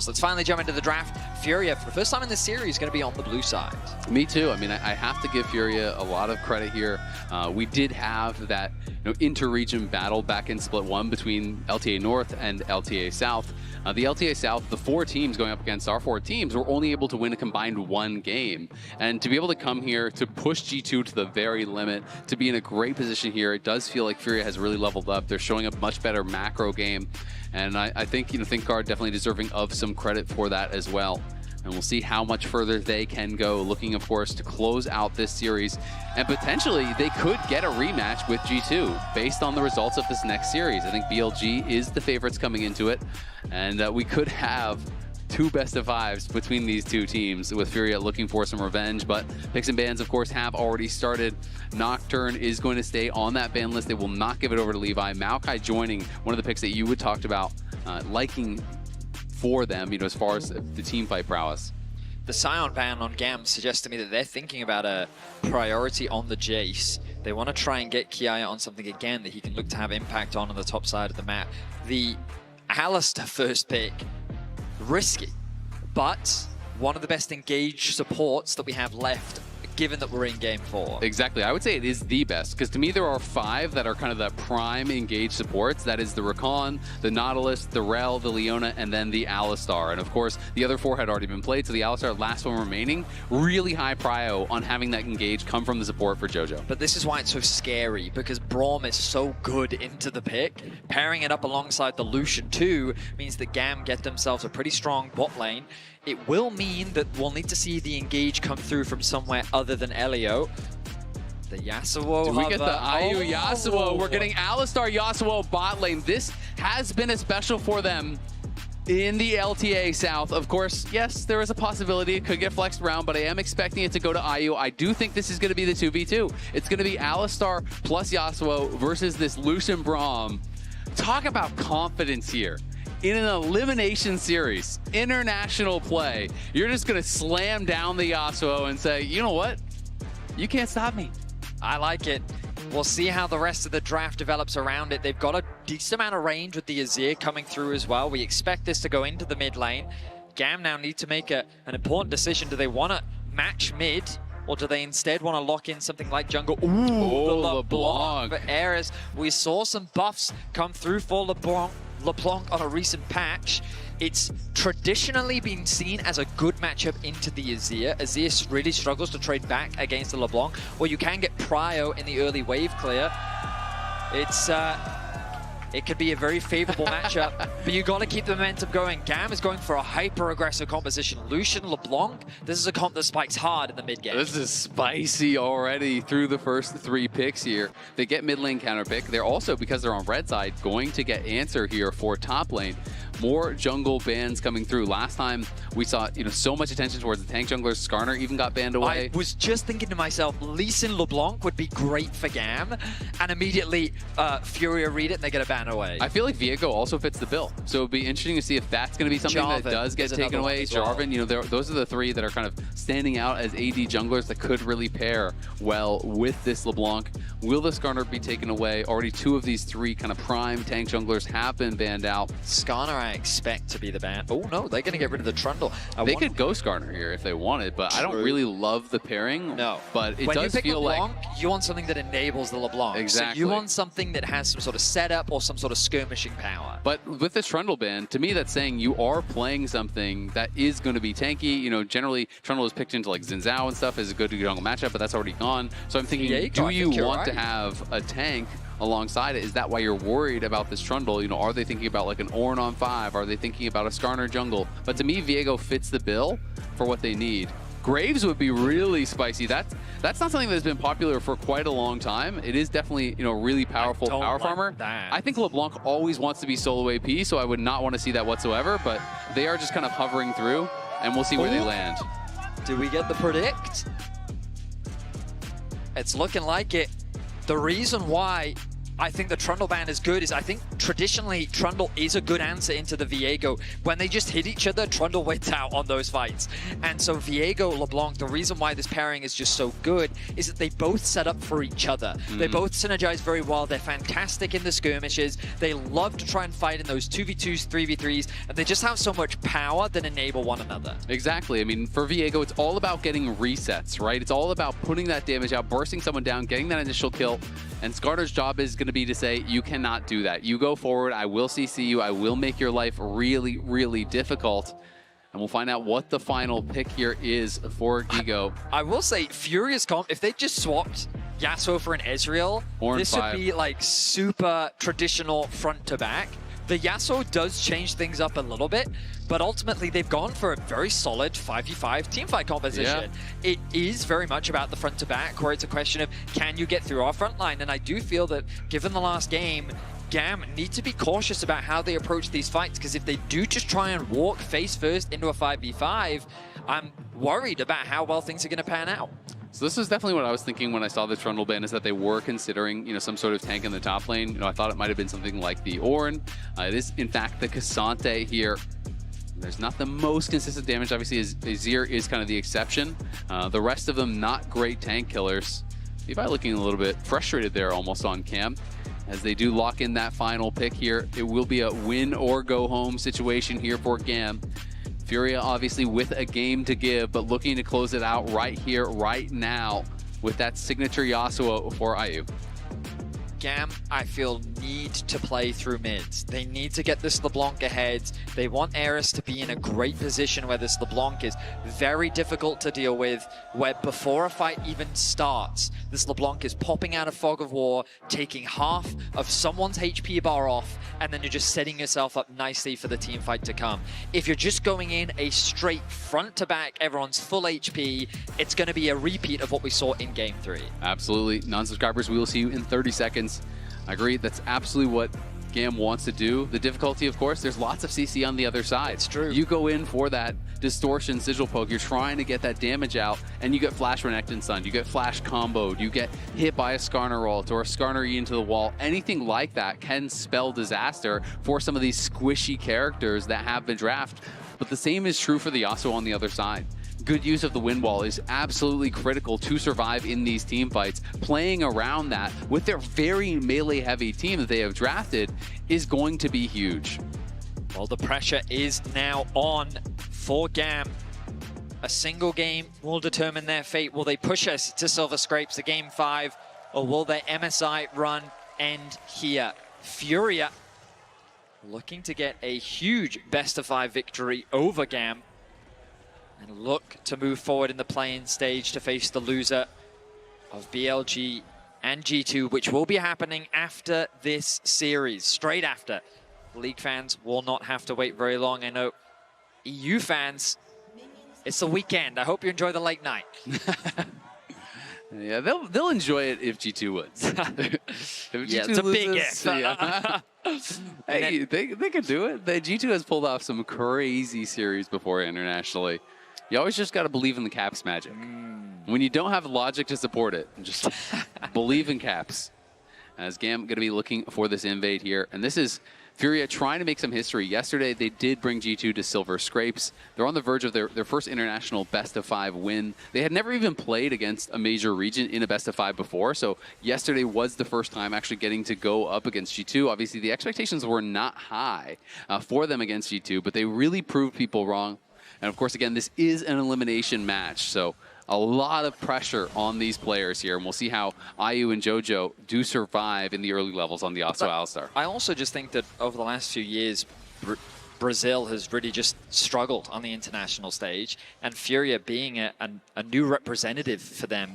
Let's finally jump into the draft. FURIA, for the first time in this series, is going to be on the blue side. Me too. I mean, I have to give FURIA a lot of credit here. We did have that inter-region battle back in Split 1 between LTA North and LTA South. The LTA South, the 4 teams going up against our 4 teams, were only able to win a combined 1 game. And to be able to come here to push G2 to the very limit, to be in a great position here, it does feel like FURIA has really leveled up. They're showing a much better macro game. And I think, ThinkGuard definitely deserving of some credit for that as well. And we'll see how much further they can go, looking, of course, to close out this series. And potentially, they could get a rematch with G2 based on the results of this next series. I think BLG is the favorites coming into it. And we could have 2 best-of-5s between these 2 teams, with FURIA looking for some revenge. But picks and bans, of course, have already started. Nocturne is going to stay on that ban list. They will not give it over to Levi. Maokai joining, one of the picks that you had talked about, liking for them, as far as the team fight prowess. The Scion ban on GAM suggests to me that they're thinking about a priority on the Jace. They want to try and get Kiaya on something again that he can look to have impact on the top side of the map. The Alistar first pick, risky, but one of the best engaged supports that we have left, given that we're in Game 4. Exactly. I would say it is the best, because to me there are 5 that are kind of the prime engaged supports. That is the Rakan, the Nautilus, the Rel, the Leona, and then the Alistar. And of course, the other 4 had already been played, so the Alistar, last one remaining, really high prio on having that engage come from the support for JoJo. But this is why it's so scary, because Braum is so good into the pick. Pairing it up alongside the Lucian too means that GAM get themselves a pretty strong bot lane. It will mean that we'll need to see the engage come through from somewhere other than Elio. The Yasuo. Do we get the IU Yasuo? We're getting Alistar Yasuo bot lane. This has been a special for them in the LTA South. Of course, yes, there is a possibility it could get flexed around, but I am expecting it to go to IU. I do think this is going to be the 2v2. It's going to be Alistar plus Yasuo versus this Lucian Braum. Talk about confidence here. In an elimination series, international play, you're just going to slam down the Yasuo and say, you know what? You can't stop me. I like it. We'll see how the rest of the draft develops around it. They've got a decent amount of range with the Azir coming through as well. We expect this to go into the mid lane. GAM now need to make an important decision. Do they want to match mid, or do they instead want to lock in something like jungle? Ooh, the LeBlanc for Ares. We saw some buffs come through for LeBlanc on a recent patch. It's traditionally been seen as a good matchup into the Azir. Azir really struggles to trade back against the LeBlanc, or you can get prio in the early wave clear. It could be a very favorable matchup, but you got to keep the momentum going. GAM is going for a hyper-aggressive composition. Lucian, LeBlanc, this is a comp that spikes hard in the mid game. This is spicy already through the first 3 picks here. They get mid lane counter pick. They're also, because they're on red side, going to get answer here for top lane. More jungle bans coming through. Last time we saw, so much attention towards the tank junglers. Skarner even got banned away. I was just thinking to myself, Lee Sin LeBlanc would be great for GAM, and immediately FURIA read it and they get a ban away. I feel like Viego also fits the bill, so it'd be interesting to see if that's going to be something Jarvan that does get taken away. Jarvan, those are the 3 that are kind of standing out as AD junglers that could really pair well with this LeBlanc. Will the Skarner be taken away? Already 2 of these 3 kind of prime tank junglers have been banned out. Skarner, I expect to be the ban. Oh no, they're going to get rid of the Trundle. They could go Skarner here if they wanted, but I don't really love the pairing. No. But it when does you pick feel LeBlanc, like you want something that enables the LeBlanc. Exactly. So you want something that has some sort of setup or some sort of skirmishing power. But with this Trundle ban, to me that's saying you are playing something that is going to be tanky. Generally Trundle is picked into like Xin Zhao and stuff as a good jungle matchup, but that's already gone. So I'm thinking, do you want to have a tank alongside it? Is that why you're worried about this Trundle? Are they thinking about like an Ornn on 5? Are they thinking about a Skarner jungle? But to me, Viego fits the bill for what they need. Graves would be really spicy. That's not something that's been popular for quite a long time. It is definitely, really powerful power farmer. I think LeBlanc always wants to be solo AP, so I would not want to see that whatsoever, but they are just kind of hovering through, and we'll see where they land. Do we get the predict? It's looking like it. The reason why I think the Trundle ban is good is I think traditionally, Trundle is a good answer into the Viego. When they just hit each other, Trundle wins out on those fights. And so Viego, LeBlanc, the reason why this pairing is just so good is that they both set up for each other. They both synergize very well. They're fantastic in the skirmishes. They love to try and fight in those 2v2s, 3v3s, and they just have so much power that enable one another. Exactly. I mean, for Viego, it's all about getting resets, right? It's all about putting that damage out, bursting someone down, getting that initial kill. And Skarner's job is going to be to say, you cannot do that. You go forward, I will CC you, I will make your life really, really difficult. And we'll find out what the final pick here is for Gigo. I will say, Furia's comp, if they just swapped Yasuo for an Ezreal, this would be like super traditional front to back. The Yasuo does change things up a little bit, but ultimately they've gone for a very solid 5v5 teamfight composition. Yeah. It is very much about the front to back, where it's a question of, can you get through our front line? And I do feel that, given the last game, GAM need to be cautious about how they approach these fights, because if they do just try and walk face first into a 5v5, I'm worried about how well things are going to pan out. So this is definitely what I was thinking when I saw the Trundle ban, is that they were considering, some sort of tank in the top lane. I thought it might have been something like the Ornn. It is, in fact, the Cassante here. There's not the most consistent damage. Obviously, Azir is kind of the exception. The rest of them, not great tank killers. Levi looking a little bit frustrated there almost on cam. As they do lock in that final pick here, it will be a win or go home situation here for GAM. FURIA obviously with a game to give, but looking to close it out right here, right now, with that signature Yasuo for IU. GAM, I feel, need to play through mids. They need to get this LeBlanc ahead. They want Eris to be in a great position where this LeBlanc is very difficult to deal with, where before a fight even starts, this LeBlanc is popping out of Fog of War, taking half of someone's HP bar off, and then you're just setting yourself up nicely for the team fight to come. If you're just going in a straight front to back, everyone's full HP, it's going to be a repeat of what we saw in Game 3. Absolutely. Non-subscribers, we will see you in 30 seconds. I agree, that's absolutely what GAM wants to do. The difficulty, of course, there's lots of CC on the other side. It's true. You go in for that distortion sigil poke, you're trying to get that damage out, and you get flash renekton stunned, you get flash comboed, you get hit by a Skarner ult or a Skarner E into the wall. Anything like that can spell disaster for some of these squishy characters that have been drafted. But the same is true for the Yasuo on the other side. Good use of the wind wall is absolutely critical to survive in these team fights. Playing around that with their very melee heavy team that they have drafted is going to be huge. Well, the pressure is now on for GAM. A single game will determine their fate. Will they push us to Silver Scrapes to Game 5, or will their MSI run end here? FURIA looking to get a huge best-of-5 victory over GAM, and look to move forward in the play-in stage to face the loser of BLG and G2, which will be happening after this series, straight after. League fans will not have to wait very long. I know EU fans, it's the weekend. I hope you enjoy the late night. Yeah, they'll enjoy it if G2 wins. If G2 it's a big if. Yeah. Hey, they could do it. G2 has pulled off some crazy series before internationally. You always just got to believe in the Caps magic. When you don't have logic to support it, just believe in Caps. As GAM going to be looking for this invade here. And this is FURIA trying to make some history. Yesterday, they did bring G2 to Silver Scrapes. They're on the verge of their first international best-of-5 win. They had never even played against a major region in a best-of-5 before, so yesterday was the first time actually getting to go up against G2. Obviously, the expectations were not high for them against G2, but they really proved people wrong. And of course, again, this is an elimination match, so a lot of pressure on these players here, and we'll see how IU and JoJo do survive in the early levels on the Yasuo Alistar. I also just think that over the last few years, Brazil has really just struggled on the international stage, and FURIA being a new representative for them,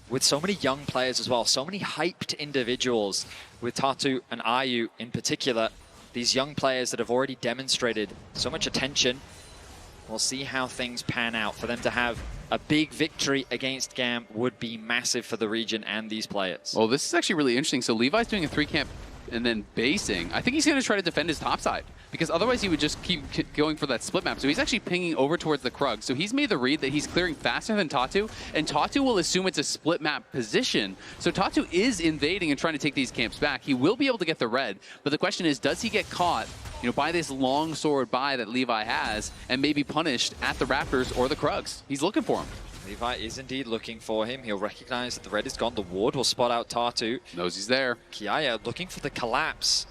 with so many young players as well, so many hyped individuals, with Tatu and IU in particular, these young players that have already demonstrated so much attention. We'll see how things pan out. For them to have a big victory against GAM would be massive for the region and these players. Well, this is actually really interesting. So Levi's doing a 3-camp and then basing. I think he's going to try to defend his top side. because otherwise he would just keep going for that split map. So he's actually pinging over towards the Krug. So he's made the read that he's clearing faster than Tatu, and Tatu will assume it's a split map position. So Tatu is invading and trying to take these camps back. He will be able to get the red, but the question is, does he get caught, you know, by this long sword buy that Levi has and maybe punished at the Raptors or the Krugs? He's looking for him. Levi is indeed looking for him. He'll recognize that the red is gone. The ward will spot out Tatu. Knows he's there. Kiaya looking for the collapse.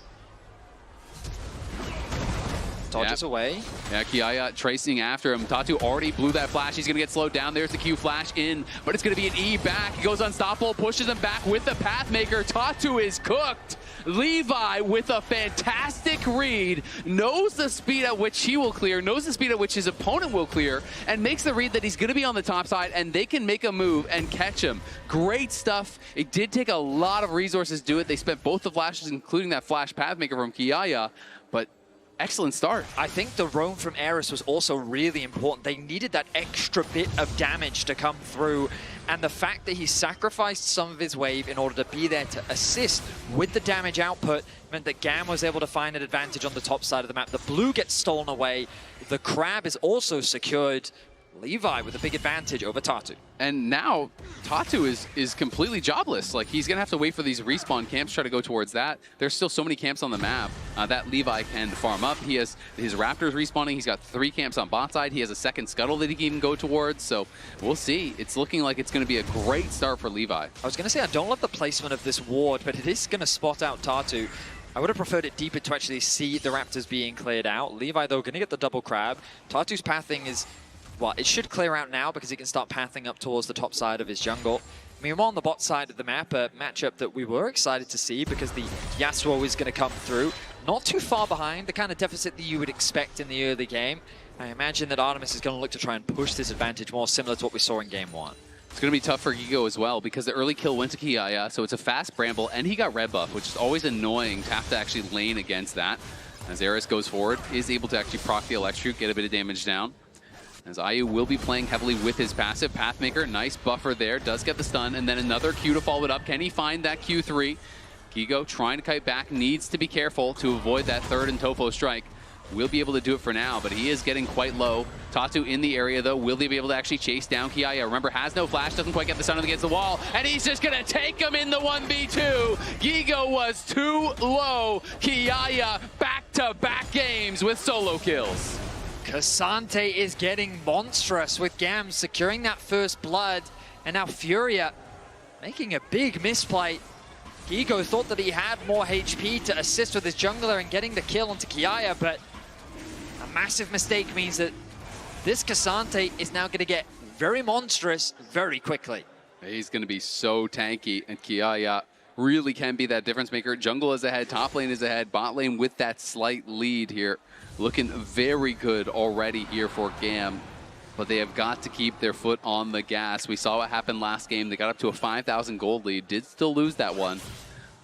Dodges away. Yeah, Kiaya tracing after him. Tatu already blew that flash. He's going to get slowed down. There's the Q flash in, but it's going to be an E back. He goes unstoppable, pushes him back with the Pathmaker. Tatu is cooked. Levi with a fantastic read, knows the speed at which he will clear, knows the speed at which his opponent will clear, and makes the read that he's going to be on the top side and they can make a move and catch him. Great stuff. It did take a lot of resources to do it. They spent both the flashes, including that flash Pathmaker from Kiaya, but excellent start. I think the roam from Eris was also really important. They needed that extra bit of damage to come through, and the fact that he sacrificed some of his wave in order to be there to assist with the damage output meant that GAM was able to find an advantage on the top side of the map. The blue gets stolen away. The crab is also secured. Levi with a big advantage over Tatu. And now Tatu is completely jobless. Like, he's gonna have to wait for these respawn camps, try to go towards that. There's still so many camps on the map that Levi can farm up. He has his Raptors respawning. He's got 3 camps on bot side. He has a second scuttle that he can even go towards. So we'll see. It's looking like it's gonna be a great start for Levi. I was gonna say, I don't love the placement of this ward, but it is gonna spot out Tatu. I would have preferred it deeper to actually see the Raptors being cleared out. Levi, though, gonna get the double crab. Tatu's pathing is, well, it should clear out now because he can start pathing up towards the top side of his jungle. Meanwhile, on the bot side of the map, a matchup that we were excited to see because the Yasuo is going to come through. Not too far behind, the kind of deficit that you would expect in the early game. I imagine that Artemis is going to look to try and push this advantage more similar to what we saw in game 1. It's going to be tough for Gigo as well because the early kill went to Kiaya, so it's a fast Bramble, and he got red buff, which is always annoying to have to actually lane against that. As Eris goes forward, is able to actually proc the Electrocute, get a bit of damage down. As IU will be playing heavily with his passive. Pathmaker, nice buffer there, does get the stun, and then another Q to follow it up. Can he find that Q3? Gigo trying to kite back, needs to be careful to avoid that third and Tofo strike. Will be able to do it for now, but he is getting quite low. Tatu in the area, though. Will they be able to actually chase down Kiaya? Remember, has no flash, doesn't quite get the stun against the wall, and he's just going to take him in the 1v2. Gigo was too low. Kiaya back-to-back games with solo kills. Cassante is getting monstrous with GAM securing that first blood, and now FURIA making a big misplay. Gigo thought that he had more HP to assist with his jungler and getting the kill onto Kiaya, but a massive mistake means that this Cassante is now going to get very monstrous very quickly. He's going to be so tanky, and Kiaya really can be that difference maker. Jungle is ahead, top lane is ahead, bot lane with that slight lead here. Looking very good already here for GAM, but they have got to keep their foot on the gas. We saw what happened last game. They got up to a 5,000 gold lead, did still lose that one.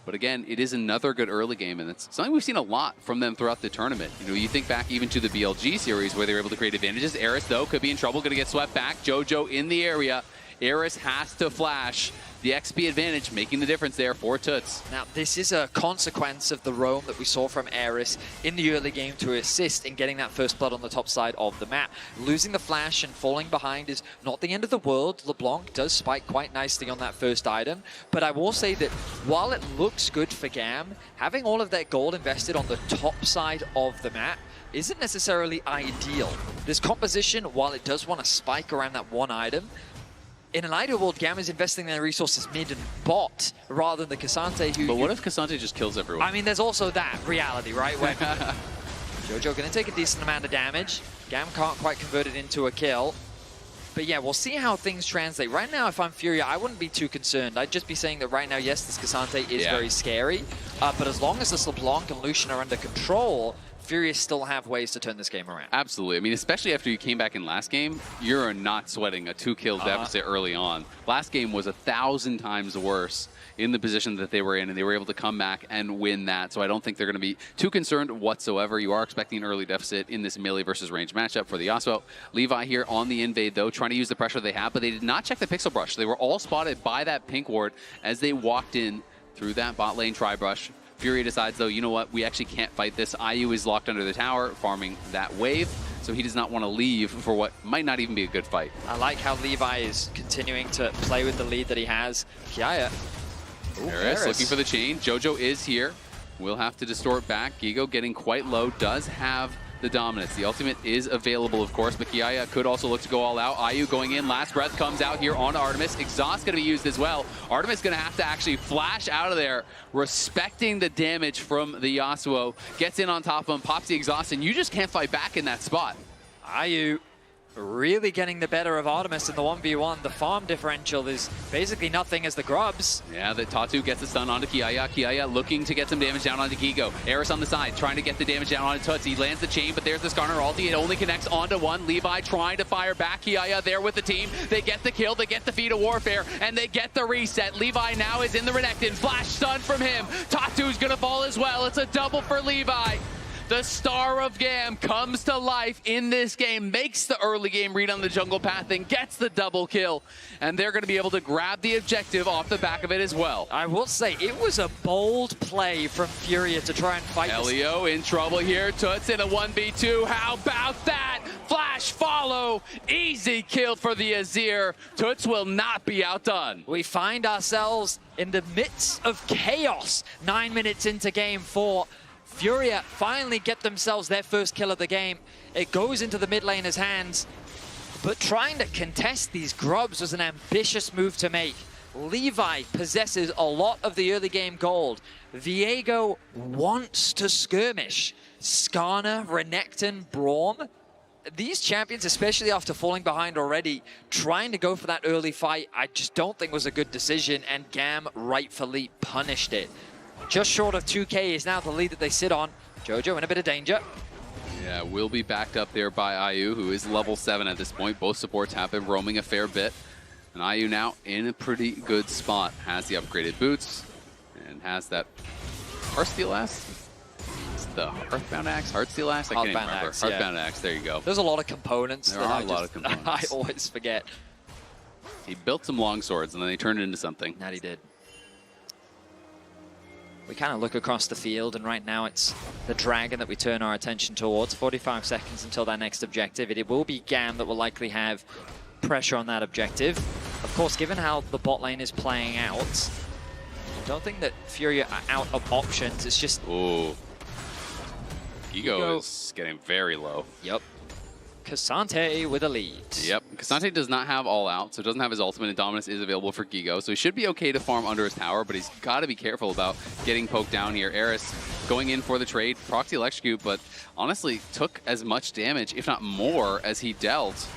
But again, it is another good early game, and it's something we've seen a lot from them throughout the tournament. You know, you think back even to the BLG series where they were able to create advantages. Eris, though, could be in trouble, gonna get swept back. Jojo in the area. Eris has to flash. The XP advantage making the difference there for Toots. Now, this is a consequence of the roam that we saw from Eris in the early game to assist in getting that first blood on the top side of the map. Losing the flash and falling behind is not the end of the world. LeBlanc does spike quite nicely on that first item, but I will say that while it looks good for GAM, having all of that gold invested on the top side of the map isn't necessarily ideal. This composition, while it does want to spike around that one item, in an ideal world, GAM is investing their resources mid and bot rather than the Cassante who... But what if Cassante just kills everyone? I mean, there's also that reality, right? Where Jojo going to take a decent amount of damage. GAM can't quite convert it into a kill. But yeah, we'll see how things translate. Right now, if I'm FURIA, I wouldn't be too concerned. I'd just be saying that right now, yes, this Cassante is very scary. But as long as this LeBlanc and Lucian are under control, FURIA still have ways to turn this game around. Absolutely. I mean, especially after you came back in last game, you're not sweating a 2-kill deficit early on. Last game was 1,000 times worse in the position that they were in, and they were able to come back and win that. So I don't think they're going to be too concerned whatsoever. You are expecting an early deficit in this melee versus range matchup for the Yasuo. Levi here on the invade, though, trying to use the pressure they have, but they did not check the pixel brush. They were all spotted by that pink ward as they walked in through that bot lane tri-brush. FURIA decides, though, you know what? We actually can't fight this. IU is locked under the tower, farming that wave, so he does not want to leave for what might not even be a good fight. I like how Levi is continuing to play with the lead that he has. Kiaya. Eris looking for the chain. Jojo is here. Will have to distort back. Gigo getting quite low. Does have the dominance. The ultimate is available, of course, but Kiaya could also look to go all out. IU going in. Last breath comes out here on Artemis. Exhaust going to be used as well. Artemis going to have to actually flash out of there, respecting the damage from the Yasuo. Gets in on top of him, pops the exhaust, and you just can't fight back in that spot. IU really getting the better of Artemis in the 1v1. The farm differential is basically nothing as the grubs. Yeah, the Tatu gets the stun onto Kiaya. Kiaya looking to get some damage down onto Gigo. Eris on the side, trying to get the damage down onto Tuts. He lands the chain, but there's the Skarner ulti. It only connects onto one. Levi trying to fire back. Kiaya there with the team. They get the kill, they get the feat of warfare, and they get the reset. Levi now is in the Renekton. Flash stun from him. Tatu's gonna fall as well. It's a double for Levi. The star of GAM comes to life in this game, makes the early game read on the jungle path, and gets the double kill. And they're going to be able to grab the objective off the back of it as well. I will say, it was a bold play from FURIA to try and fight Elio in trouble here. Tuts in a 1v2. How about that? Flash follow. Easy kill for the Azir. Tuts will not be outdone. We find ourselves in the midst of chaos 9 minutes into game 4. FURIA finally get themselves their first kill of the game. It goes into the mid laner's hands, but trying to contest these grubs was an ambitious move to make. Levi possesses a lot of the early game gold. Viego wants to skirmish. Skarner, Renekton, Braum. These champions, especially after falling behind already, trying to go for that early fight, I just don't think was a good decision, and GAM rightfully punished it. Just short of 2K is now the lead that they sit on. Jojo in a bit of danger. Yeah, will be backed up there by IU, who is level 7 at this point. Both supports have been roaming a fair bit. And IU now in a pretty good spot. Has the upgraded boots and has that Heartsteel Axe? It's the Hearthbound Axe? Heartsteel Axe? I can't even remember. Axe, yeah. Hearthbound Axe, there you go. There's a lot of components. There are a lot of components. I always forget. He built some long swords and then they turned it into something. That he did. We kind of look across the field, and right now it's the Dragon that we turn our attention towards. 45 seconds until that next objective. It will be GAM that will likely have pressure on that objective. Of course, given how the bot lane is playing out, I don't think that FURIA are out of options. It's just... Ooh. Gigo is getting very low. Yep. K'Sante with a lead. Yep, K'Sante does not have all out, so doesn't have his ultimate, and dominance is available for Gigo, so he should be okay to farm under his tower, but he's got to be careful about getting poked down here. Eris going in for the trade, proxy electrocute, but honestly took as much damage, if not more, as he dealt.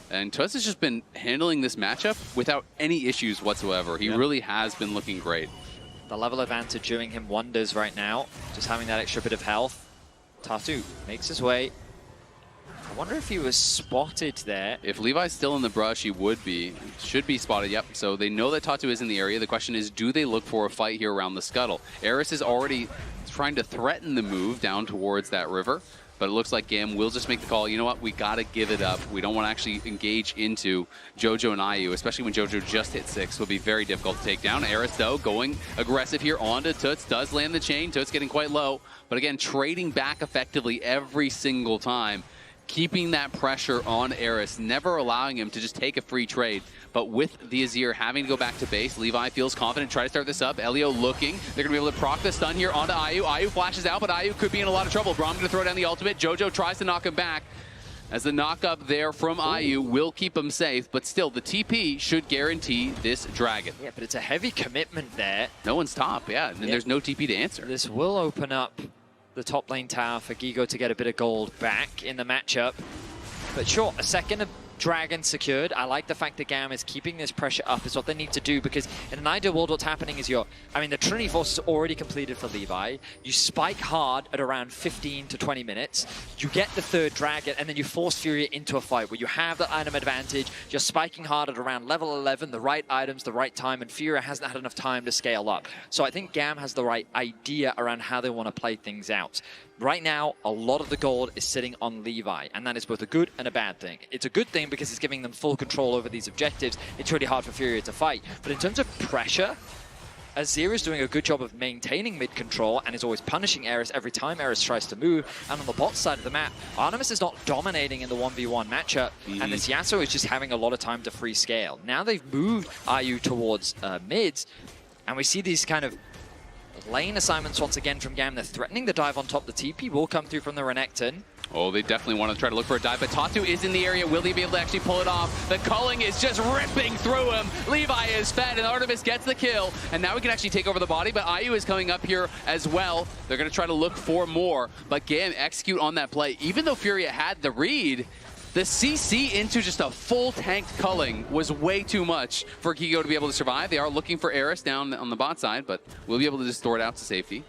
And Tuss has just been handling this matchup without any issues whatsoever. He really has been looking great. The level advantage doing him wonders right now, just having that extra bit of health. Tatu makes his way. I wonder if he was spotted there. If Levi's still in the brush, he would be. Should be spotted, yep. So they know that Tatu is in the area. The question is, do they look for a fight here around the scuttle? Eris is already trying to threaten the move down towards that river, but it looks like GAM will just make the call. You know what? We got to give it up. We don't want to actually engage into Jojo and IU, especially when Jojo just hit 6. Will be very difficult to take down. Eris, though, going aggressive here onto Tuts. Does land the chain. Tuts getting quite low. But again, trading back effectively every single time. Keeping that pressure on Eris, never allowing him to just take a free trade. But with the Azir having to go back to base, Levi feels confident, try to start this up. Elio looking. They're going to be able to proc the stun here onto IU. IU flashes out, but IU could be in a lot of trouble. Braum going to throw down the ultimate. Jojo tries to knock him back. As the knock-up there from IU will keep him safe, but still, the TP should guarantee this Dragon. Yeah, but it's a heavy commitment there. No one's top, yeah, and there's no TP to answer. This will open up the top lane tower for Gigo to get a bit of gold back in the matchup. But sure, a second of Dragon secured. I like the fact that GAM is keeping this pressure up is what they need to do, because in an ideal world what's happening is the Trinity Force is already completed for Levi. You spike hard at around 15 to 20 minutes. You get the third Dragon, and then you force FURIA into a fight where you have that item advantage. You're spiking hard at around level 11, the right items, the right time, and FURIA hasn't had enough time to scale up. So I think GAM has the right idea around how they want to play things out. Right now, a lot of the gold is sitting on Levi, and that is both a good and a bad thing. It's a good thing because it's giving them full control over these objectives. It's really hard for FURIA to fight. But in terms of pressure, Azir is doing a good job of maintaining mid control and is always punishing Eris every time Eris tries to move. And on the bot side of the map, Artemis is not dominating in the 1v1 matchup, and this Yasuo is just having a lot of time to free scale. Now they've moved IU towards mids, and we see these kind of lane assignments once again from GAM. They're threatening the dive on top. The TP will come through from the Renekton. Oh, they definitely want to try to look for a dive, but Tatu is in the area. Will he be able to actually pull it off? The culling is just ripping through him. Levi is fed, and Artemis gets the kill. And now we can actually take over the body, but IU is coming up here as well. They're going to try to look for more, but GAM execute on that play. Even though FURIA had the read, the CC into just a full tanked culling was way too much for Kigo to be able to survive. They are looking for Eris down on the bot side, but we'll be able to just throw it out to safety.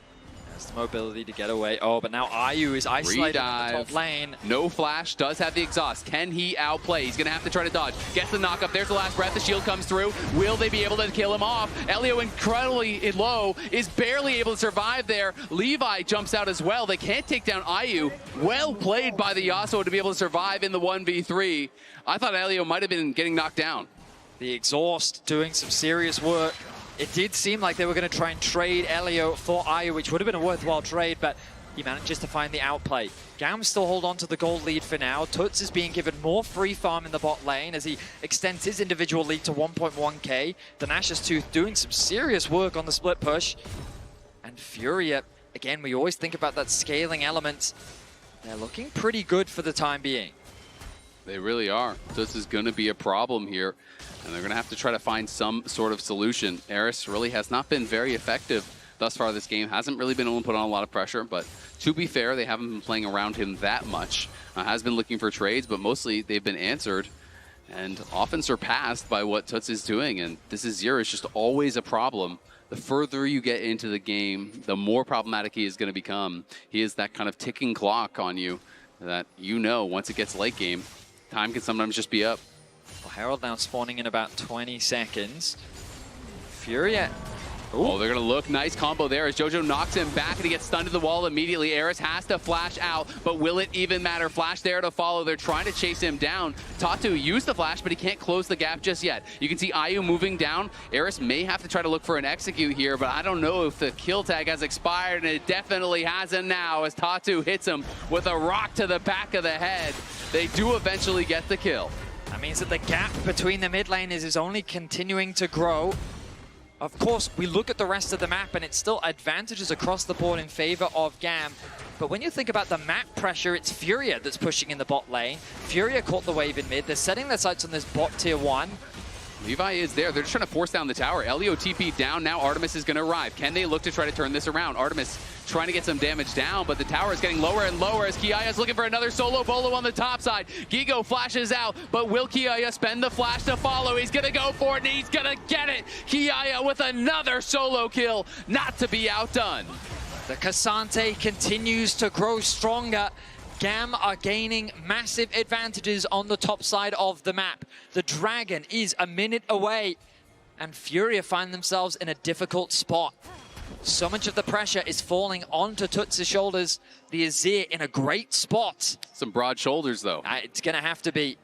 Has the mobility to get away. Oh, but now IU is isolated in the top lane. No flash, does have the exhaust. Can he outplay? He's going to have to try to dodge. Gets the knock up. There's the last breath. The shield comes through. Will they be able to kill him off? Elio incredibly low, is barely able to survive there. Levi jumps out as well. They can't take down IU. Well played by the Yasuo to be able to survive in the 1v3. I thought Elio might have been getting knocked down. The exhaust doing some serious work. It did seem like they were going to try and trade Elio for IU, which would have been a worthwhile trade, but he managed to find the outplay. GAM still hold on to the gold lead for now. Tuts is being given more free farm in the bot lane as he extends his individual lead to 1.1k. Danash's Tooth doing some serious work on the split push. And FURIA, again, we always think about that scaling element. They're looking pretty good for the time being. They really are. This is going to be a problem here, and they're going to have to try to find some sort of solution. Eris really has not been very effective thus far this game. Hasn't really been able to put on a lot of pressure, but to be fair, they haven't been playing around him that much. Has been looking for trades, but mostly they've been answered and often surpassed by what Tuts is doing, and this Azir is just always a problem. The further you get into the game, the more problematic he is going to become. He is that kind of ticking clock on you that once it gets late game, time can sometimes just be up. Well, Herald now spawning in about 20 seconds. FURIA. Oh, they're going to look. Nice combo there as Jojo knocks him back and he gets stunned to the wall immediately. Eris has to flash out, but will it even matter? Flash there to follow. They're trying to chase him down. Tatu used the flash, but he can't close the gap just yet. You can see IU moving down. Eris may have to try to look for an execute here, but I don't know if the kill tag has expired, and it definitely hasn't now as Tatu hits him with a rock to the back of the head. They do eventually get the kill. That means that the gap between the mid laners is only continuing to grow. Of course, we look at the rest of the map and it's still advantages across the board in favor of GAM. But when you think about the map pressure, it's FURIA that's pushing in the bot lane. FURIA caught the wave in mid. They're setting their sights on this bot tier 1. Levi is there. They're just trying to force down the tower. Elio TP down. Now Artemis is going to arrive. Can they look to try to turn this around? Artemis trying to get some damage down, but the tower is getting lower and lower as Kiaya is looking for another solo bolo on the top side. Gigo flashes out, but will Kiaya spend the flash to follow? He's going to go for it, and he's going to get it. Kiaya with another solo kill, not to be outdone. The Cassante continues to grow stronger. GAM are gaining massive advantages on the top side of the map. The Dragon is a minute away, and FURIA find themselves in a difficult spot. So much of the pressure is falling onto Tuts' shoulders. The Azir in a great spot. Some broad shoulders, though. It's going to have to be,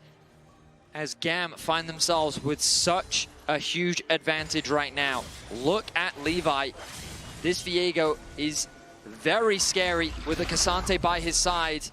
as GAM find themselves with such a huge advantage right now. Look at Levi. This Viego is very scary with the Cassante by his side.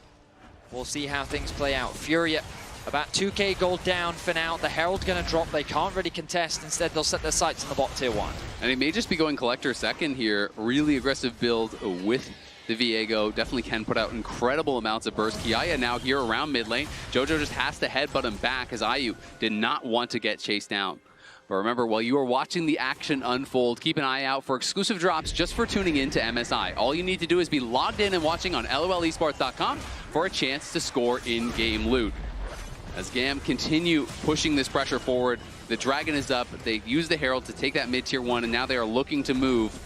We'll see how things play out. FURIA, about 2k gold down for now. The Herald's going to drop. They can't really contest. Instead, they'll set their sights on the bot tier 1. And he may just be going Collector second here. Really aggressive build with the Viego. Definitely can put out incredible amounts of burst. Kiaya now here around mid lane. Jojo just has to headbutt him back as IU did not want to get chased down. But remember, while you are watching the action unfold, keep an eye out for exclusive drops just for tuning in to MSI. All you need to do is be logged in and watching on lolesports.com for a chance to score in-game loot. As GAM continue pushing this pressure forward, the Dragon is up. They use the Herald to take that mid-tier 1, and now they are looking to move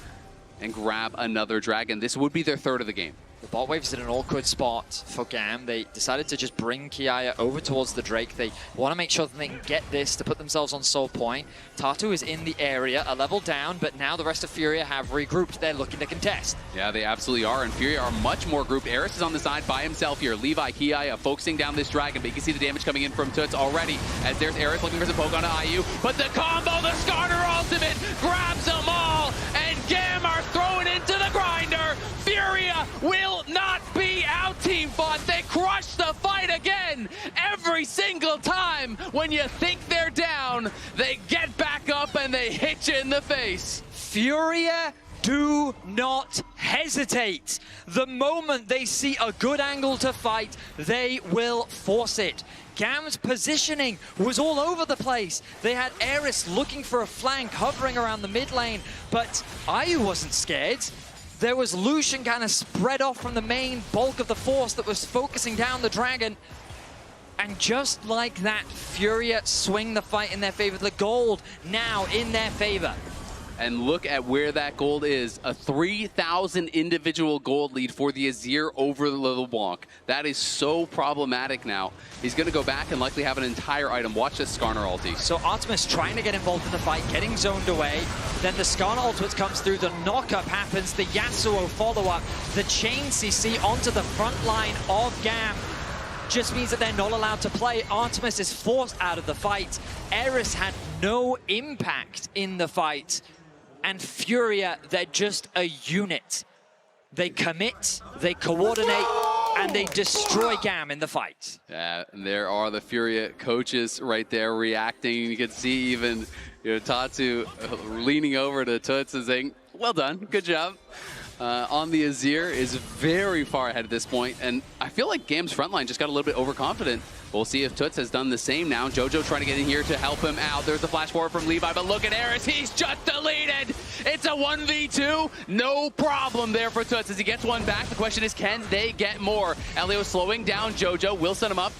and grab another Dragon. This would be their third of the game. The bot wave's in an awkward spot for GAM. They decided to just bring Kiaya over towards the Drake. They want to make sure that they can get this to put themselves on soul point. Tatu is in the area, a level down, but now the rest of FURIA have regrouped. They're looking to contest. Yeah, they absolutely are, and FURIA are much more grouped. Eris is on the side by himself here. Levi, Kiaya focusing down this dragon, but you can see the damage coming in from Toots already, as there's Eris looking for some poke onto IU. But the combo, the Skarner ultimate, grabs them all, and GAM are thrown into the grinder. FURIA will not be out team fought. They crush the fight again. Every single time when you think they're down, they get back up and they hit you in the face. FURIA do not hesitate. The moment they see a good angle to fight, they will force it. GAM's positioning was all over the place. They had Eris looking for a flank, hovering around the mid lane, but IU wasn't scared. There was Lucian kind of spread off from the main bulk of the force that was focusing down the dragon. And just like that, FURIA swing the fight in their favor. The gold now in their favor. And look at where that gold is. A 3,000 individual gold lead for the Azir over the LeBlanc. That is so problematic now. He's going to go back and likely have an entire item. Watch this Skarner ulti. So Artemis trying to get involved in the fight, getting zoned away. Then the Skarner ultimate comes through, the knockup happens, the Yasuo follow-up, the chain CC onto the front line of GAM. Just means that they're not allowed to play. Artemis is forced out of the fight. Eris had no impact in the fight. And FURIA, they're just a unit. They commit, they coordinate, and they destroy GAM in the fight. Yeah, and there are the FURIA coaches right there reacting. You can see even Tatu leaning over to Toots and saying, well done, good job. On the Azir is very far ahead at this point, and I feel like GAM's frontline just got a little bit overconfident. We'll see if Toots has done the same now. Jojo trying to get in here to help him out. There's the flash forward from Levi, but look at Eris, he's just deleted! It's a 1v2, no problem there for Toots. As he gets one back, the question is, can they get more? Elio slowing down Jojo, will set him up.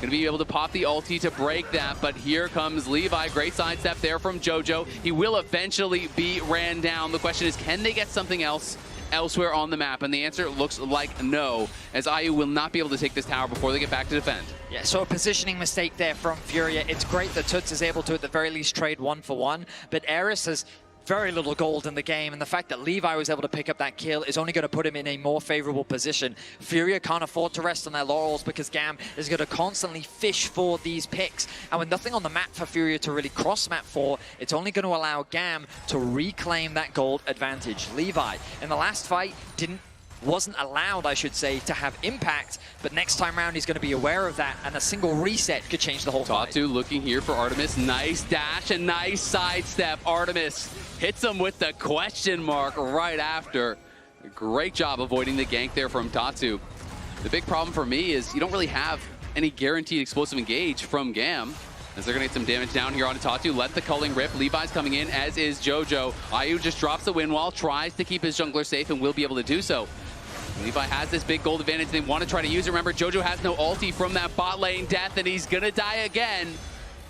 Gonna be able to pop the ulti to break that, but here comes Levi. Great sidestep there from Jojo. He will eventually be ran down. The question is, can they get something else elsewhere on the map? And the answer looks like no, as IU will not be able to take this tower before they get back to defend. Yeah, so a positioning mistake there from FURIA. It's great that Toots is able to, at the very least, trade 1-for-1, but Eris has very little gold in the game, and the fact that Levi was able to pick up that kill is only going to put him in a more favorable position. FURIA can't afford to rest on their laurels because GAM is going to constantly fish for these picks, and with nothing on the map for FURIA to really cross map for, it's only going to allow GAM to reclaim that gold advantage. Levi, in the last fight, wasn't allowed, I should say, to have impact, but next time around he's going to be aware of that, and a single reset could change the whole fight. Tatu looking here for Artemis. Nice dash and nice sidestep. Artemis hits him with the question mark right after. Great job avoiding the gank there from Tatu. The big problem for me is you don't really have any guaranteed explosive engage from GAM, as they're going to get some damage down here onto Tatu. Let the culling rip. Levi's coming in, as is Jojo. IU just drops the wind wall, tries to keep his jungler safe, and will be able to do so. Levi has this big gold advantage. They want to try to use it. Remember, Jojo has no ulti from that bot lane death, and he's going to die again.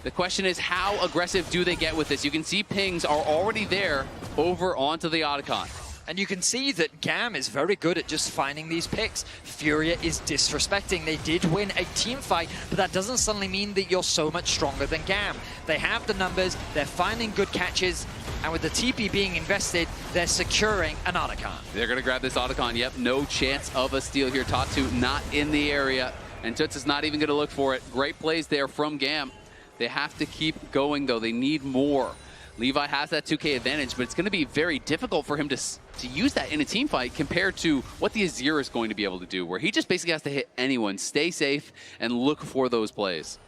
The question is, how aggressive do they get with this? You can see pings are already there over onto the Otacon. And you can see that GAM is very good at just finding these picks. FURIA is disrespecting. They did win a team fight, but that doesn't suddenly mean that you're so much stronger than GAM. They have the numbers, they're finding good catches, and with the TP being invested, they're securing an Otacon. They're going to grab this Otacon. Yep, no chance of a steal here. Tatu not in the area, and Toots is not even going to look for it. Great plays there from GAM. They have to keep going, though. They need more. Levi has that 2K advantage, but it's going to be very difficult for him to use that in a team fight compared to what the Azir is going to be able to do, where he just basically has to hit anyone, stay safe, and look for those plays.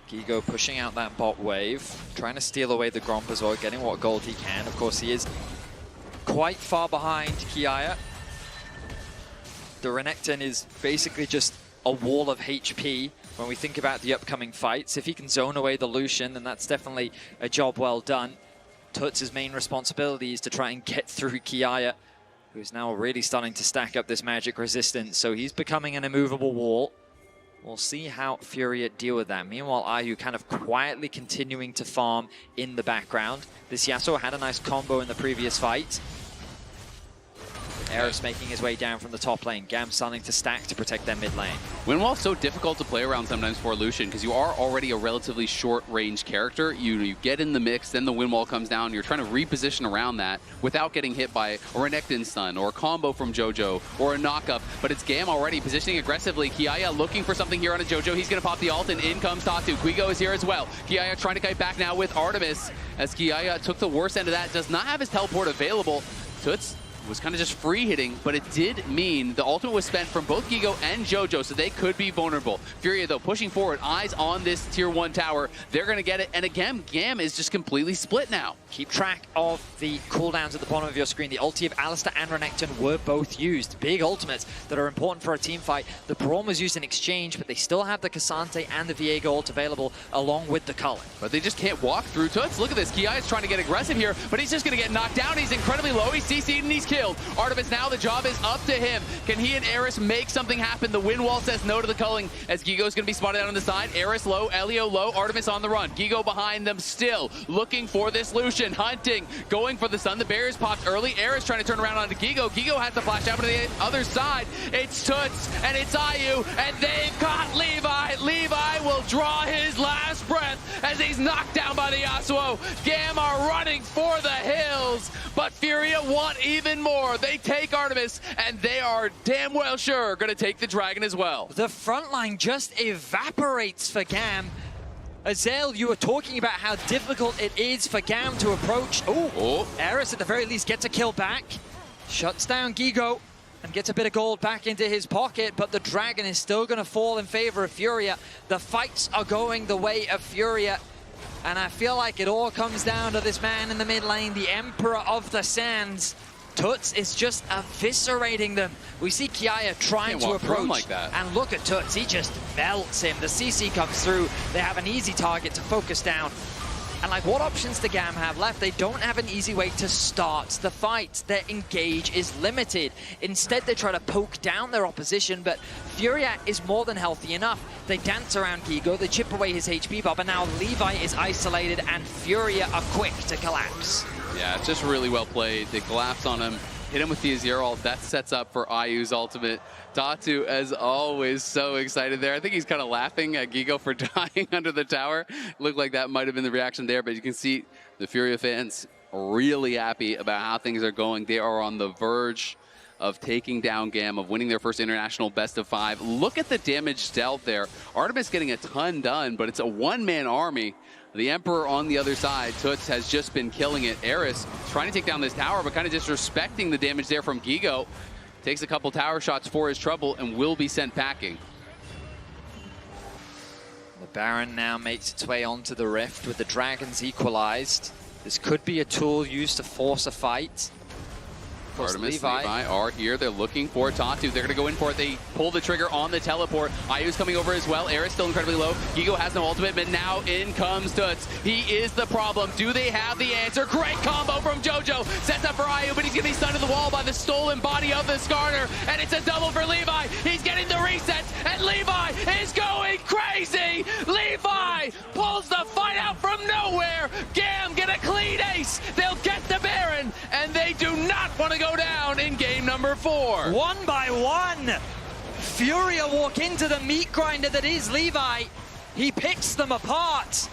Gigo pushing out that bot wave, trying to steal away the Gromp as well, getting what gold he can. Of course, he is quite far behind Kiaya. The Renekton is basically just a wall of HP when we think about the upcoming fights. If he can zone away the Lucian, then that's definitely a job well done. Toots' main responsibility is to try and get through Kiaya, who's now really starting to stack up this magic resistance, so he's becoming an immovable wall. We'll see how FURIA deal with that. Meanwhile, IU kind of quietly continuing to farm in the background. This Yasuo had a nice combo in the previous fight. Eris making his way down from the top lane. GAM starting to stack to protect their mid lane. Windwall's so difficult to play around sometimes for Lucian because you are already a relatively short-range character. You get in the mix, then the Windwall comes down. You're trying to reposition around that without getting hit by a Renekton stun or a combo from JoJo or a knockup. But it's GAM already positioning aggressively. Kiaya looking for something here on a JoJo. He's going to pop the ult, and in comes Tatu. Quigo is here as well. Kiaya trying to kite back now with Artemis as Kiaya took the worst end of that. Does not have his teleport available. Toots was kind of just free hitting, but it did mean the ultimate was spent from both Gigo and JoJo, so they could be vulnerable. FURIA, though, pushing forward, eyes on this tier 1 tower. They're going to get it, and again, GAM is just completely split now. Keep track of the cooldowns at the bottom of your screen. The ulti of Alistar and Renekton were both used. Big ultimates that are important for a team fight. The Braum was used in exchange, but they still have the Cassante and the Viego ult available along with the Cullen. But they just can't walk through Toots. Look at this. Kiai is trying to get aggressive here, but he's just going to get knocked down. He's incredibly low. He's CC'd and he's killed. Artemis now, the job is up to him. Can he and Eris make something happen? The Windwall says no to the culling as Gigo's going to be spotted out on the side. Eris low, Elio low, Artemis on the run. Gigo behind them still, looking for this Lucian, hunting, going for the stun. The barriers popped early. Eris trying to turn around onto Gigo. Gigo has to flash out to the other side. It's Toots and it's Ayu, and they've got Levi. Levi will draw his last breath as he's knocked down by the Yasuo. GAM are running for the hills, but FURIA want even more. They take Artemis, and they are damn well sure going to take the dragon as well. The front line just evaporates for GAM. Azael, you were talking about how difficult it is for GAM to approach. Oh, Eris at the very least gets a kill back. Shuts down Gigo and gets a bit of gold back into his pocket, but the dragon is still going to fall in favor of FURIA. The fights are going the way of FURIA. And I feel like it all comes down to this man in the mid lane, the Emperor of the Sands. Toots is just eviscerating them. We see Kiaya trying to approach, like that. And look at Toots, he just melts him. The CC comes through, they have an easy target to focus down. And like, what options do GAM have left? They don't have an easy way to start the fight. Their engage is limited. Instead, they try to poke down their opposition, but FURIA is more than healthy enough. They dance around Gigo, they chip away his HP bar, but now Levi is isolated and FURIA are quick to collapse. Yeah, it's just really well played. They collapse on him, hit him with the Azir ult. That sets up for Ayu's ultimate. Tatu, as always, so excited there. I think he's kind of laughing at Gigo for dying under the tower. Looked like that might have been the reaction there, but you can see the FURIA fans really happy about how things are going. They are on the verge of taking down GAM, of winning their first international best of 5. Look at the damage dealt there. Artemis getting a ton done, but it's a one-man army. The Emperor on the other side, Toots has just been killing it. Eris trying to take down this tower, but kind of disrespecting the damage there from Gigo. Takes a couple tower shots for his trouble and will be sent packing. The Baron now makes its way onto the Rift with the Dragons equalized. This could be a tool used to force a fight. Artemis, Levi are here. They're looking for Tatu. They're going to go in for it. They pull the trigger on the teleport. Ayu's coming over as well. Eris still incredibly low. Gigo has no ultimate, but now in comes Toots. He is the problem. Do they have the answer? Great combo from JoJo. Sets up for Ayu, but he's going to be stunned to the wall by the stolen body of the Skarner. And it's a double for Levi. He's getting the reset, and Levi is going crazy. Levi pulls the fight out from nowhere. GAM get a clean ace. They'll get the Baron, and they do not want to go down in game number 4. One by one, FURIA walk into the meat grinder that is Levi. He picks them apart.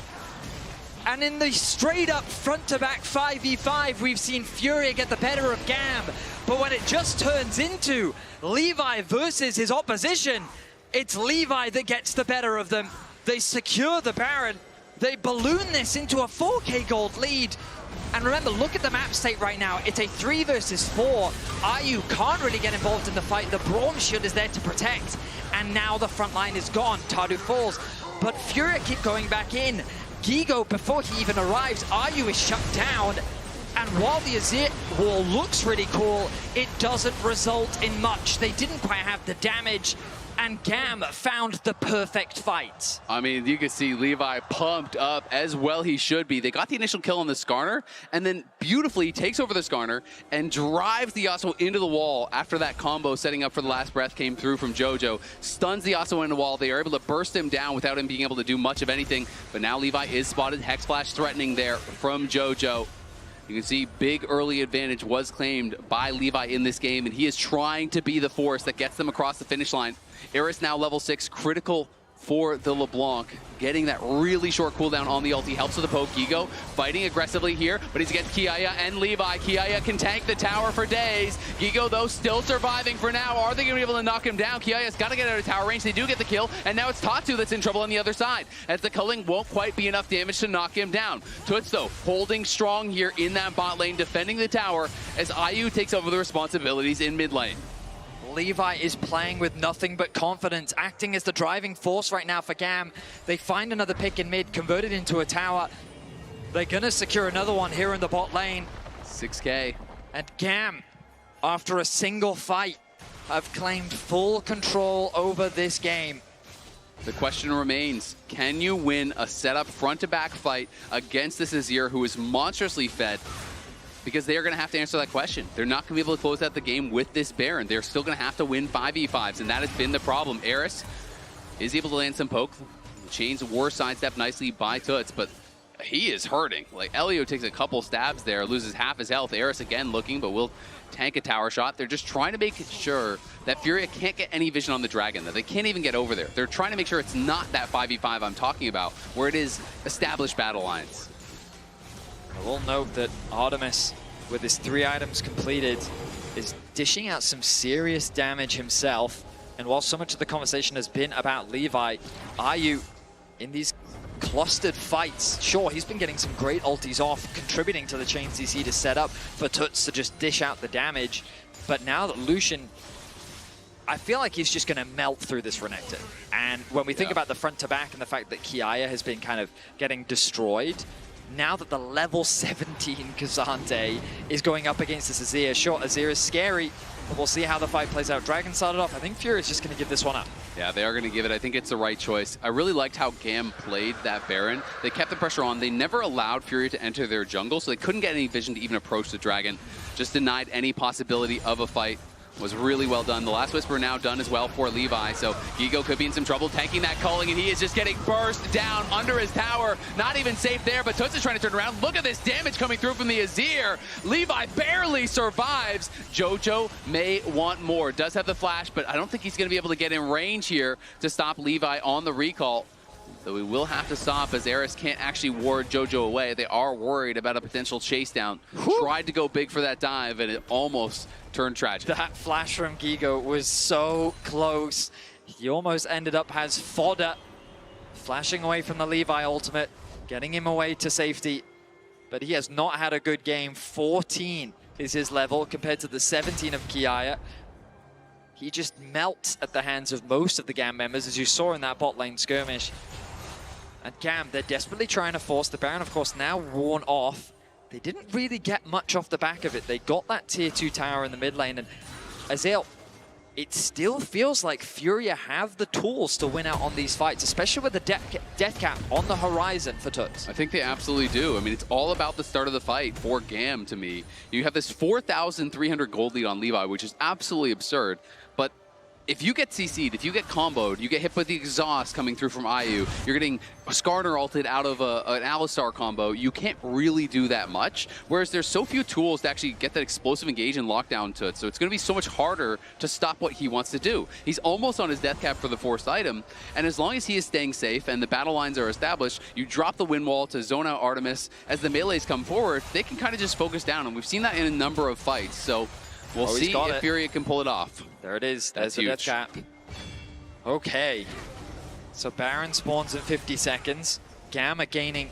And in the straight up front to back 5v5, we've seen FURIA get the better of GAM. But when it just turns into Levi versus his opposition, it's Levi that gets the better of them. They secure the Baron. They balloon this into a 4K gold lead. And remember, look at the map state right now. It's a 3 versus 4. Ayu can't really get involved in the fight. The Braum shield is there to protect. And now the front line is gone. Tadu falls. But FURIA keep going back in. Gigo, before he even arrives, Ayu is shut down. And while the Azir wall looks really cool, it doesn't result in much. They didn't quite have the damage. And GAM found the perfect fight. I mean, you can see Levi pumped up, as well he should be. They got the initial kill on the Skarner, and then beautifully takes over the Skarner and drives the Yasuo into the wall after that combo setting up for the last breath came through from JoJo. Stuns the Yasuo into the wall. They are able to burst him down without him being able to do much of anything. But now Levi is spotted. Hex Flash threatening there from JoJo. You can see big early advantage was claimed by Levi in this game, and he is trying to be the force that gets them across the finish line. Eris now level 6, critical for the LeBlanc. Getting that really short cooldown on the ulti helps with the poke. Gigo fighting aggressively here, but he's against Kiaya and Levi. Kiaya can tank the tower for days. Gigo, though, still surviving for now. Are they going to be able to knock him down? Kiaya's got to get out of tower range. They do get the kill, and now it's Tatu that's in trouble on the other side, as the culling won't quite be enough damage to knock him down. Toots, though, holding strong here in that bot lane, defending the tower, as IU takes over the responsibilities in mid lane. Levi is playing with nothing but confidence, acting as the driving force right now for GAM. They find another pick in mid, converted into a tower. They're gonna secure another one here in the bot lane. 6K. And GAM, after a single fight, have claimed full control over this game. The question remains, can you win a setup front-to-back fight against this Azir who is monstrously fed? Because they are going to have to answer that question. They're not going to be able to close out the game with this Baron. They're still going to have to win 5v5s, and that has been the problem. Eris is able to land some poke. The chains were sidestepped nicely by Toots, but he is hurting. Like, Elio takes a couple stabs there, loses half his health. Eris again looking, but will tank a tower shot. They're just trying to make sure that FURIA can't get any vision on the dragon, that they can't even get over there. They're trying to make sure it's not that 5v5 I'm talking about, where it is established battle lines. I will note that Artemis, with his 3 items completed, is dishing out some serious damage himself. And while so much of the conversation has been about Levi, IU in these clustered fights, sure, he's been getting some great ultis off, contributing to the chain CC to set up for Toots to just dish out the damage. But now that Lucian, I feel like he's just going to melt through this Renekton. And when we think about the front to back and the fact that Kiaya has been kind of getting destroyed, now that the level 17 Kazante is going up against this Azir, sure, Azir is scary, but we'll see how the fight plays out. Dragon started off. I think FURIA is just going to give this one up. Yeah, they are going to give it. I think it's the right choice. I really liked how GAM played that Baron. They kept the pressure on. They never allowed FURIA to enter their jungle, so they couldn't get any vision to even approach the Dragon. Just denied any possibility of a fight. Was really well done. The last Whisper now done as well for Levi, so Gigo could be in some trouble tanking that culling, and he is just getting burst down under his tower. Not even safe there, but Toots is trying to turn around. Look at this damage coming through from the Azir. Levi barely survives. Jojo may want more. Does have the flash, but I don't think he's going to be able to get in range here to stop Levi on the recall. So we will have to stop, as Eris can't actually ward Jojo away. They are worried about a potential chase down. Tried to go big for that dive, and it almost turned tragic. That flash from Gigo was so close. He almost ended up as fodder. Flashing away from the Levi ultimate, getting him away to safety. But he has not had a good game. 14 is his level compared to the 17 of Kiaya. He just melts at the hands of most of the GAM members, as you saw in that bot lane skirmish. And GAM, they're desperately trying to force the Baron, of course, now worn off. They didn't really get much off the back of it. They got that tier 2 tower in the mid lane, and Azale, it still feels like FURIA have the tools to win out on these fights, especially with the death cap on the horizon for Toots. I think they absolutely do. I mean, it's all about the start of the fight for GAM to me. You have this 4,300 gold lead on Levi, which is absolutely absurd, but if you get CC'd, if you get comboed, you get hit with the exhaust coming through from IU, you're getting Skarner ulted out of an Alistar combo, you can't really do that much. Whereas there's so few tools to actually get that explosive engage and lockdown to it. So it's going to be so much harder to stop what he wants to do. He's almost on his death cap for the forced item. And as long as he is staying safe and the battle lines are established, you drop the wind wall to zone out Artemis. As the melees come forward, they can kind of just focus down. And we've seen that in a number of fights. So we'll see if FURIA can pull it off. There it is. There's the death cap. Okay. So Baron spawns in 50 seconds. GAM are gaining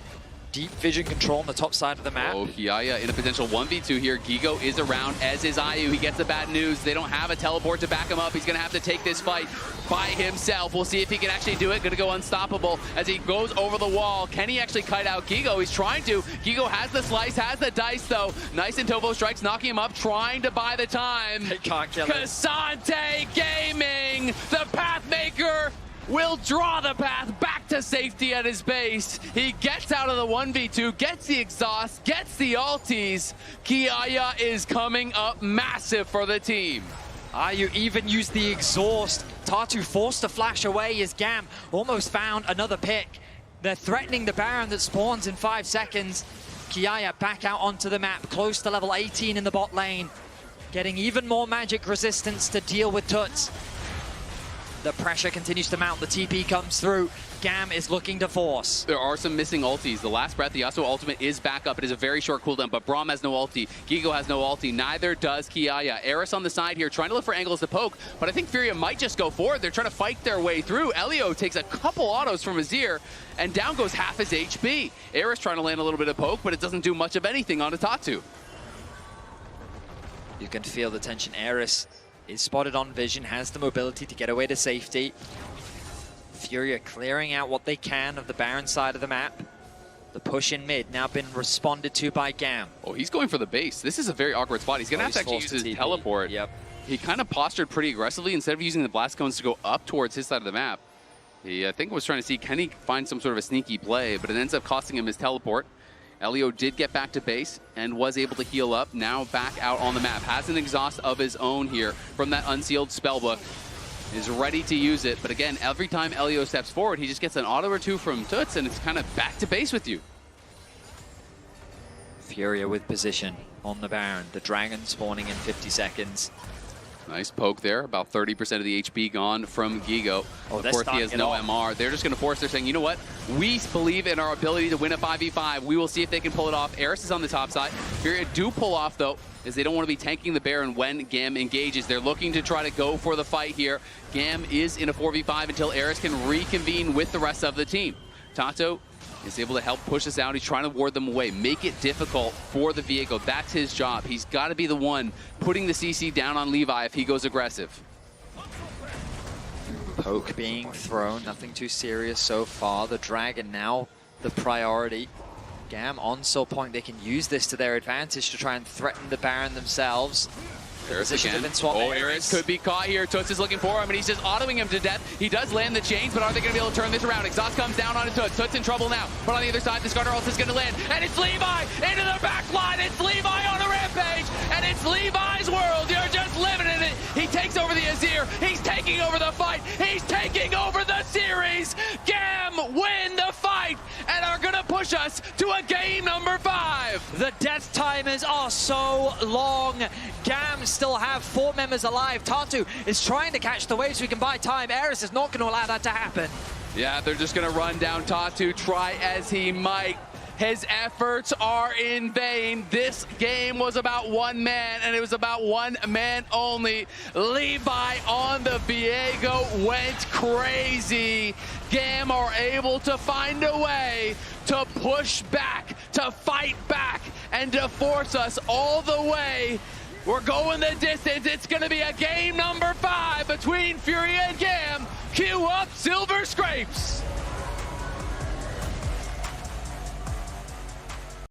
deep vision control on the top side of the map. Oh, Kiaya in a potential 1v2 here. Gigo is around, as is IU. He gets the bad news. They don't have a teleport to back him up. He's going to have to take this fight by himself. We'll see if he can actually do it. Going to go unstoppable as he goes over the wall. Can he actually kite out Gigo? He's trying to. Gigo has the slice, has the dice, though. Nice and Tovo strikes, knocking him up, trying to buy the time. They can't kill him. Kazante Gaming, the Pathmaker, will draw the path back to safety at his base. He gets out of the 1v2, gets the exhaust, gets the ultis. Kiaya is coming up massive for the team. IU even used the exhaust. Tatu forced to flash away as GAM almost found another pick. They're threatening the Baron that spawns in 5 seconds. Kiaya back out onto the map, close to level 18 in the bot lane. Getting even more magic resistance to deal with Tuts. The pressure continues to mount, the TP comes through. GAM is looking to force. There are some missing ultis. The last breath, the Yasuo ultimate is back up. It is a very short cooldown, but Braum has no ulti. Gigo has no ulti. Neither does Kiaya. Eris on the side here, trying to look for angles to poke, but I think FURIA might just go forward. They're trying to fight their way through. Elio takes a couple autos from Azir, and down goes half his HP. Eris trying to land a little bit of poke, but it doesn't do much of anything on Tatu. You can feel the tension. Eris is spotted on vision, has the mobility to get away to safety. FURIA clearing out what they can of the Baron side of the map. The push in mid now been responded to by GAM. Oh, he's going for the base. This is a very awkward spot. He's going to have to actually use his teleport. Yep. He kind of postured pretty aggressively. Instead of using the blast cones to go up towards his side of the map, he, I think, was trying to see, can he find some sort of a sneaky play, but it ends up costing him his teleport. Elio did get back to base and was able to heal up. Now back out on the map. Has an exhaust of his own here from that unsealed spellbook. Is ready to use it, but again, every time Elio steps forward, he just gets an auto or two from Tuts, and it's kind of back to base with you. FURIA with position on the Baron. The Dragon spawning in 50 seconds. Nice poke there. About 30% of the HP gone from Gigo. Oh, of course, he has no MR. They're just going to force. They're saying, you know what? We believe in our ability to win a 5v5. We will see if they can pull it off. Eris is on the top side. FURIA do pull off, though, as they don't want to be tanking the Baron when GAM engages. They're looking to try to go for the fight here. GAM is in a 4v5 until Eris can reconvene with the rest of the team. Tato is able to help push this out. He's trying to ward them away, make it difficult for the Viego. That's his job. He's got to be the one putting the CC down on Levi if he goes aggressive. Poke being thrown, nothing too serious so far. The Dragon now the priority. GAM on Soul Point, they can use this to their advantage to try and threaten the Baron themselves. Eris again. Oh, Eris could be caught here. Tuts is looking for him, and he's just autoing him to death. He does land the chains, but are they going to be able to turn this around? Exhaust comes down onto Tuts. Tuts in trouble now, but on the other side, the Discarder ult is going to land, and it's Levi into the back line. It's Levi on a rampage, and it's Levi's world. You're just living in it. He takes over the Azir. He's taking over the fight. He's taking over the series. GAM win the fight and are going to push us to a game number 5. The death timers are so long. GAM still have 4 members alive. Tatu is trying to catch the wave so he can buy time. Eris is not going to allow that to happen. Yeah, they're just going to run down Tatu, try as he might. His efforts are in vain. This game was about one man, and it was about one man only. Levi on the Viego went crazy. GAM are able to find a way to push back, to fight back, and to force us all the way. We're going the distance. It's going to be a game number 5 between FURIA and GAM. Cue up Silver Scrapes.